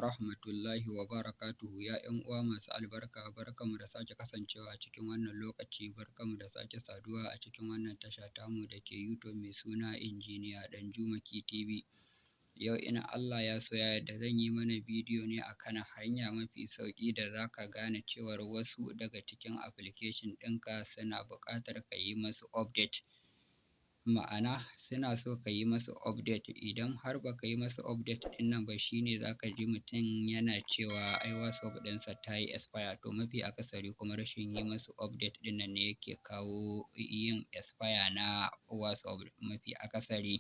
rahmatullahi wa barakatuhu. Ya ‘yan uwa masu albarka, barkamu da sake kasancewa a cikin wannan lokaci, barkamu da sake saduwa a cikin wannan tasha tamu da ke YouTube mai suna Injiniya Danjumaki TV. Yau in Allah ya so ya yarda zan yi mana bidiyo ne akan hanya mafi sauƙi da za ka gane cewar wasu daga cikin application ɗinka suna buƙatar ka yi masu update. Ma'ana suna so ka yi masu update, idan har ba ka yi masu update ɗin nan ba shine za ka ji mutum yana cewa ai WhatsApp ɗinsa ta yi expire, to mafi akasari kuma rashin yi masu update ɗin nan ne yake kawo yin expire na WhatsApp mafi akasari.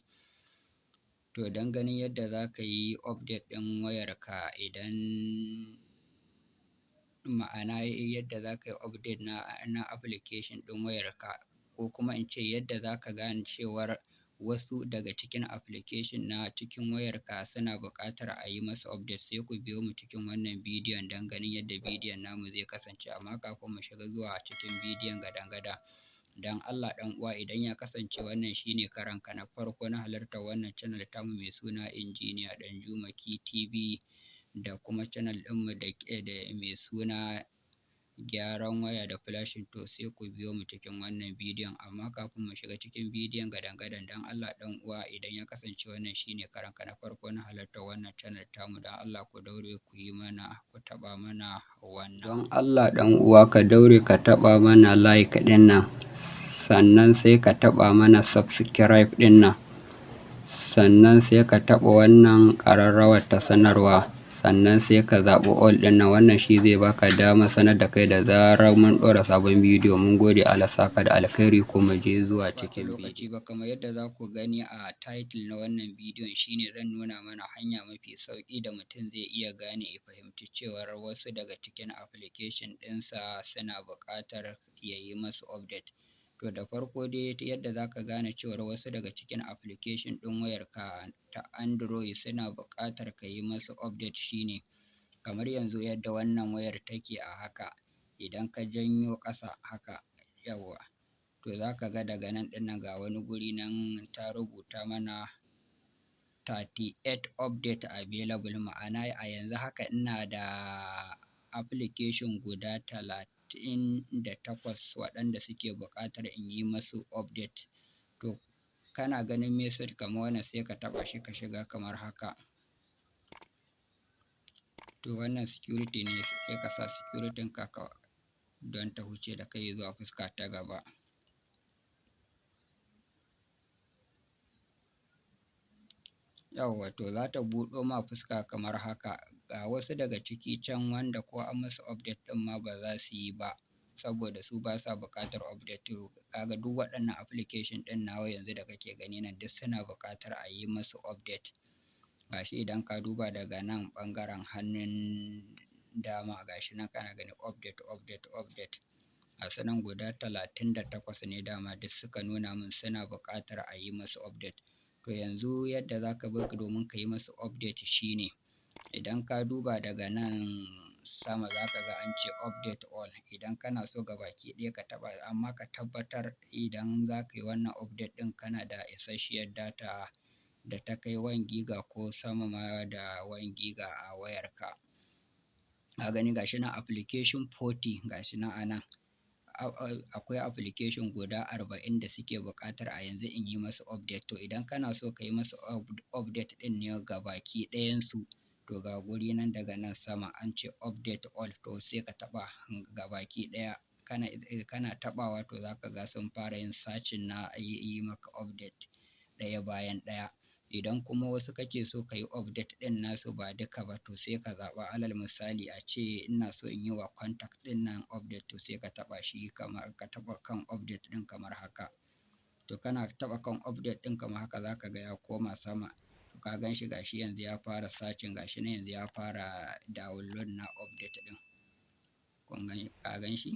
To don ganin yadda za ka yi update ɗin wayarka, idan ma'ana yadda za ka yi update na application ɗin wayarka, ko kuma in ce yadda za ka gane cewar wasu daga cikin application na cikin wayarka suna buƙatar a yi masu update, sai ku biyo mu cikin wannan bidiyon don ganin yadda bidiyon namu zai kasance. Amma kafin mu shiga zuwa cikin bidiyon gadan-gadan, don Allah ɗan uwa, idan ya kasance wannan shine karanka na farko na halartar wannan channel tamu mai suna Injiniya Danjumaki TV, da kuma channel ɗinmu da mai suna gyaran waya da flashing, to sai ku biyo mu cikin wannan bidiyon. Amma kafin mu shiga cikin bidiyon gadan-gadan, don Allah ɗan uwa, idan ya kasance wannan shine karanka na farko na halartar wannan channel tamu, don Allah ku daure ku yi mana, ku taɓa mana wannan. Don Allah ɗan uwa, ka daure ka taɓa mana like ɗin nan, sannan sai ka taɓa mana subscribe ɗin nan, sannan sai ka taɓa wannan ƙararrawar ta sanarwa, sannan sai ka zaɓi all ɗin nan. Wannan shi zai baka dama sanar da kai da zarar mun ɗora sabon bidiyo. Mun gode, Allah saka da alkhairi, kuma je zuwa cikin lokaci ba kamar yadda za ku gani a title na wannan bidiyon, shine zan nuna mana hanya mafi sauƙi da mutum zai iya gane ya fahimci cewar wasu daga cikin application ɗinsa suna buƙatar ya yi masu update. To da farko dai yadda za ka gane cewar wasu daga cikin application ɗin wayarka ta Android suna buƙatar ka yi masu update shine kamar yanzu yadda wannan wayar take a haka. Idan ka janyo ƙasa haka, yawwa, to za ka ga daga nan ɗin nan ga wani guri nan ta rubuta mana 38 update available. Ma'ana a yanzu haka ina da application guda 38 waɗanda suke buƙatar in yi masu update. To kana ganin message kamar wannan, sai ka taɓa shi ka shiga kamar haka. To wannan security ne, sai ka sa security ka don ta huce da kai zuwa fuska ta gaba. Yawwa, to za ta buɗo ma fuska kamar haka. Ga wasu daga ciki can wanda ko an masu update ɗin ma ba za su yi ba, saboda su ba sa buƙatar update. To kaga duk waɗannan application ɗin nawa yanzu da kake gani nan duk suna buƙatar a yi masu update. Gashi idan ka duba daga nan ɓangaren hannun dama, gashi nan kana gani update. A sanan guda 38 ne dama duk suka nuna min suna buƙatar a yi masu update. To yanzu yadda za ka bi domin ka yi masu update shine, idan ka duba daga nan sama za ka ga an ce update all. Idan kana so gabaki ɗaya ka taɓa, amma ka tabbatar idan za ka yi wannan update ɗin kana da isasshiyar data da ta kai 1 giga ko sama ma da 1 giga a wayarka. A gani gashi nan application 40 gashi nan a nan. Akwai application guda 40 da suke buƙatar a yanzu in yi masu update. To idan kana so ka yi masu update ɗin ne gabaki ɗayansu, to ga guri nan daga nan sama an ce update all, to sai ka taɓa gabaki ɗaya. Kana taɓawa to za ka ga sun fara yin searching na yi maka update ɗaya bayan ɗaya. Idan kuma wasu kake so ka yi update ɗin nasu ba duka ba, to sai ka zaɓa. Alal misali a ce ina so in yi wa contact ɗin nan update, to sai ka taɓa shi, kamar ka taɓa kan update ɗin kamar haka. To kana taɓa kan update ɗin kamar haka, za ka ga ya koma sama. To ka gan shi gashi yanzu ya fara searching, gashi nan yanzu ya fara download na update ɗin. Ka gan shi?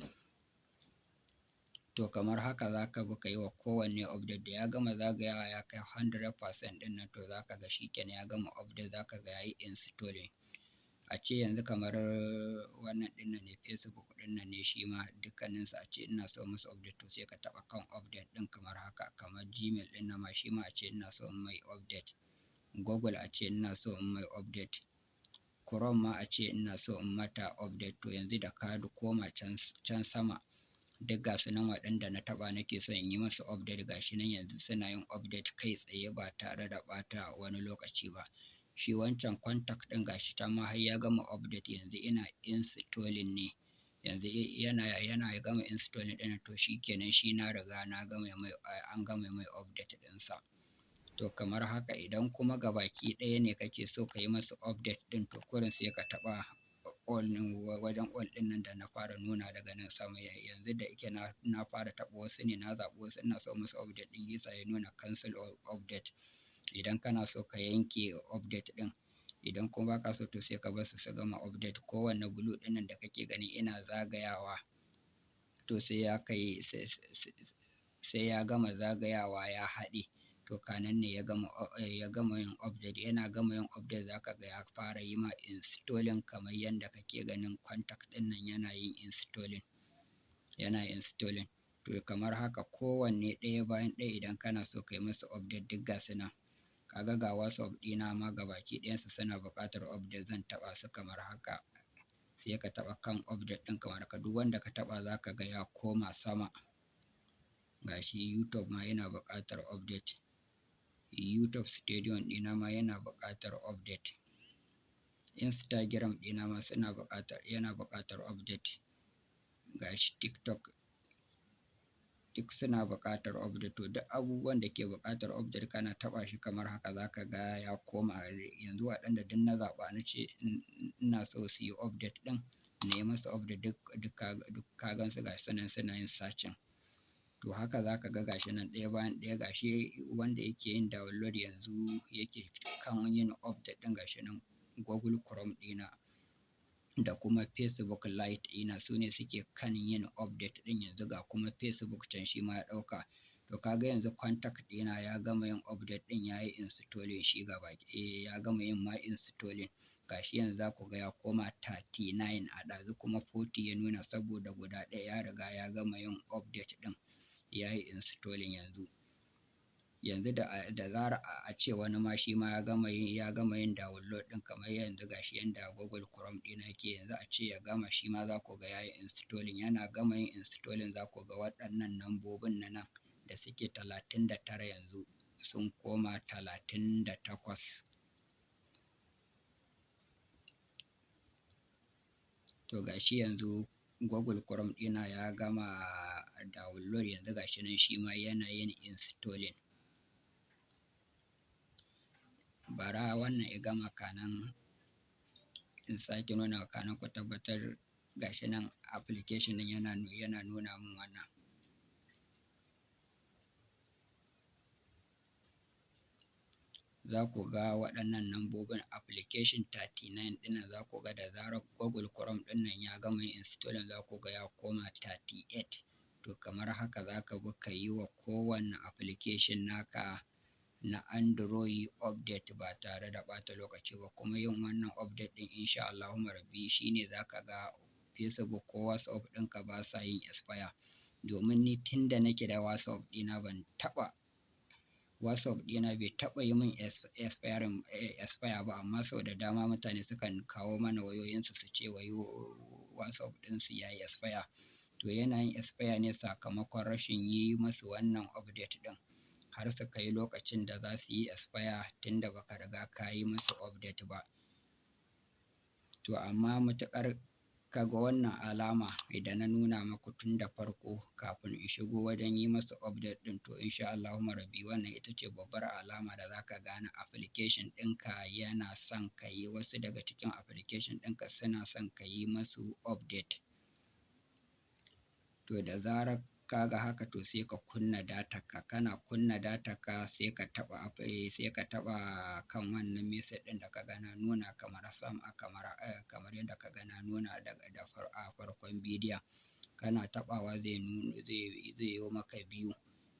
To kamar haka za ka bi ka yi wa kowanne update. Da ya gama zagayawa ya kai 100% ɗin nan, to za ka ga shi kenan ya gama update, za ka ga ya yi installing. A ce yanzu kamar wannan ɗin nan ne, Facebook ɗin nan ne, shi ma dukkaninsu a ce ina so musu update, to sai ka taɓa kan update ɗin kamar haka. Kamar Gmail ɗin nan ma, shi ma a ce ina so in mai update. Google a ce ina so in mai update. Chrome ma a ce ina so in mata update, to yanzu da ka koma can sama duk ga su nan waɗanda na taɓa nake so in yi masu update gashi nan yanzu suna yin update kai tsaye ba tare da ɓata wani lokaci ba. Shi wancan contact ɗin gashi ta ma har ya gama update yanzu ina installing ne, yanzu yana gama installing ɗin to shi kenan shi na riga na gama mai an gama mai update ɗinsa. To kamar haka idan kuma gabaki ɗaya ne kake so ka yi masa update ɗin to kurin sai ka taɓa wajen all ɗin nan da na fara nuna daga nan sama yanzu da yake na fara taɓa wasu ne, na zaɓi wasu ina so musu update ɗin yasa ya nuna cancel update. Idan kana so ka yanke update ɗin, idan kuma baka so to sai ka bar su gama update. Kowanne blue ɗin nan da kake gani ina zagayawa to sai ya gama zagayawa ya haɗe, to kanan ne ya gama yin update. Yana gama yin update zaka ga ya fara yi ma installing kamar yadda kake ganin contact ɗin nan yana installing. To kamar haka kowanne ɗaya bayan ɗaya idan kana so ka yi masa update duk ga su nan. Kaga ga WhatsApp ɗina ma gabaki ɗayansu suna buƙatar update, zan taɓa su kamar haka, sai ka taɓa kan update ɗin kamar haka, duk wanda ka taɓa zaka ga ya koma sama. Gashi YouTube ma yana buƙatar update, YouTube Studio ɗina ma yana buƙatar update, Instagram ɗina ma yana buƙatar update, gashi TikTok duk suna buƙatar update. To duk abubuwan da ke buƙatar update kana taɓa shi kamar haka zaka ga ya koma yanzu waɗanda duk na zaɓa na ce ina so su yi update ɗin na yi masa update duk ka gan su gashi nan suna yin searching. To haka zaka ga gashi nan ɗaya bayan ɗaya, gashi wanda yake yin download yanzu yake kan yin update ɗin gashi nan Google Chrome ɗina da kuma Facebook Lite ɗina su ne suke kan yin update ɗin yanzu, ga kuma Facebook can shi ma ya ɗauka. To kaga yanzu contact ɗina ya gama yin update ɗin ya yi installing shi gabaki ya gama yin ma installing. Gashi yanzu za ku ga ya koma 39 a ɗazu kuma 40 ya nuna saboda guda ɗaya ya riga ya gama yin update ɗin ya yi installing yanzu da zara a ce wani ma shi ma ya gama yin download ɗin kamar yanzu gashi yanda Google Chrome ɗina yake yanzu a ce ya gama shi ma za ku ga ya yi installing. Yana gama yin installing za ku ga waɗannan nambobin na nan da suke 39 yanzu sun koma 38. To gashi yanzu Google Chrome ɗina ya gama download yanzu gashi nan shi ma yana yin installing. Bara wannan ya gama kanan in sake nuna kanan ku tabbatar gashi nan application ɗin yana nuna min wannan. Za ku ga waɗannan nambobin application 39 ɗinnan za ku ga da zarar Google Chrome ɗinnan ya gama yin installing za ku ga ya koma 38. To kamar haka za ka bi ka yi wa kowanne application naka na Android update ba tare da ɓata lokaci ba. Kuma yin wannan update ɗin insha Allahumma rabbi shine za ka ga Facebook ko WhatsApp ɗinka ba sa yin expire. Domin ni tun da nake da WhatsApp ɗina WhatsApp ɗina bai taɓa yi min expire ba, amma sau da dama mutane sukan kawo mana wayoyinsu su ce wai WhatsApp ɗinsu ya yi expire. To yana yin expire ne sakamakon rashin yi masu wannan update ɗin har su kai lokacin da za su yi expire tun da baka riga ka yi musu update ba. To amma matuƙar kaga wannan alama idan na nuna maku tun da farko kafin in shigo wajen yi masa update ɗin, to insha Allahumma rabbi wannan ita ce babbar alama da za ka gane application ɗinka yana son ka yi, wasu daga cikin application ɗinka suna son ka yi masu update. To da zarar ka ga haka to sai ka kunna data ka, kana kunna data ka sai ka taɓa kan wannan message ɗin da ka ga na nuna kamar kamar yadda ka ga na nuna a farkon bidiyon. Kana taɓawa zai yi maka biyu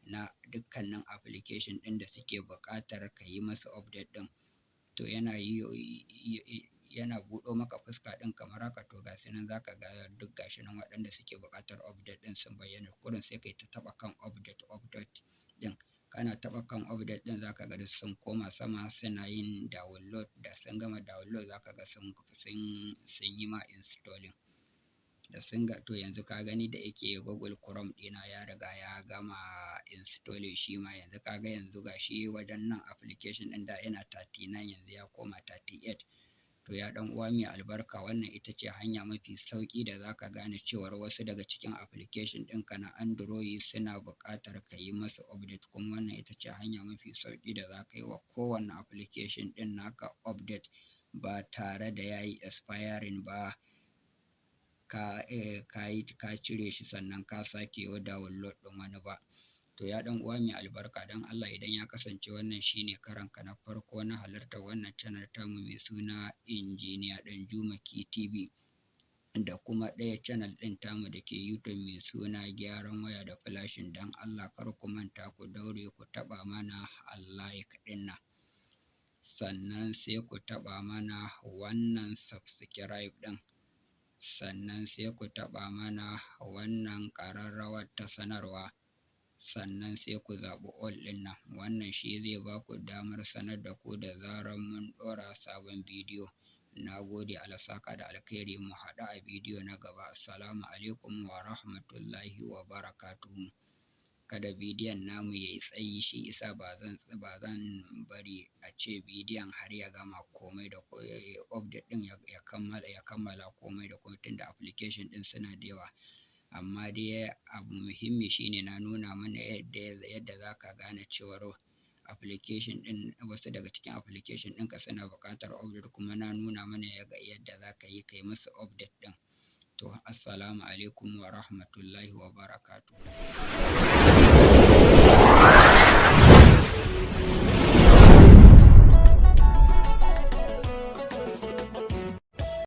na dukkanin application ɗin da suke buƙatar ka yi masa update ɗin. To yana buɗo maka fuska ɗin kamar haka, to gashi nan za ka ga duk gashi nan waɗanda suke buƙatar update ɗin sun bayyana. Kurin sai kai ta taɓa kan update ɗin kana taɓa kan update ɗin za ka ga sun koma sama suna yin download, da sun gama download za ka ga sun yi ma installing. Da sun ga to yanzu ka gani da yake Google Chrome ɗina ya riga ya gama installing shi ma, yanzu ka ga yanzu ga shi wajen nan application ɗin da yana 39 yanzu ya koma 38. To ya ɗan uwa mai albarka, wannan ita ce hanya mafi sauƙi da za ka gane cewar wasu daga cikin application ɗinka na Android suna buƙatar ka yi masu update, kuma wannan ita ce hanya mafi sauƙi da za ka yi wa kowane application ɗin naka update ba tare da ya yi expiring ba, ka cire shi sannan ka sake wa download ɗin wani ba. To ya ɗan uwa mai albarka, don Allah idan ya kasance wannan shine karanka na farko na halartar wannan channel tamu mai suna Engineer Danjumaki TV, da kuma ɗaya channel ɗin tamu da ke YouTube mai suna gyaran waya da flashing, don Allah kar ku manta ku daure ku taɓa mana like ɗin nan, sannan sai ku taɓa mana wannan subscribe ɗin, sannan sai ku taɓa mana wannan ƙararrawar ta sanarwa, sannan sai ku zaɓi all ɗin nan. Wannan shi zai ba ku damar sanar da ku da zarar mun ɗora sabon bidiyo. Na gode, Allah saka da alkhairi, mu haɗu a bidiyo na gaba. Assalamu alaikum wa rahmatullahi wa barakatuhu. Kada bidiyon namu ya yi tsayi, shi isa ba zan bari a ce bidiyon har ya gama komai da update ɗin ya kammala komai da komai, tunda application ɗin suna da yawa. Amma dai abu muhimmi shine na nuna mana yadda za ka gane cewar application ɗin, wasu daga cikin application ɗinka suna buƙatar update, kuma na nuna mana yadda za ka yi musu update ɗin. To assalamu alaikum wa rahmatullahi wa barakatuh.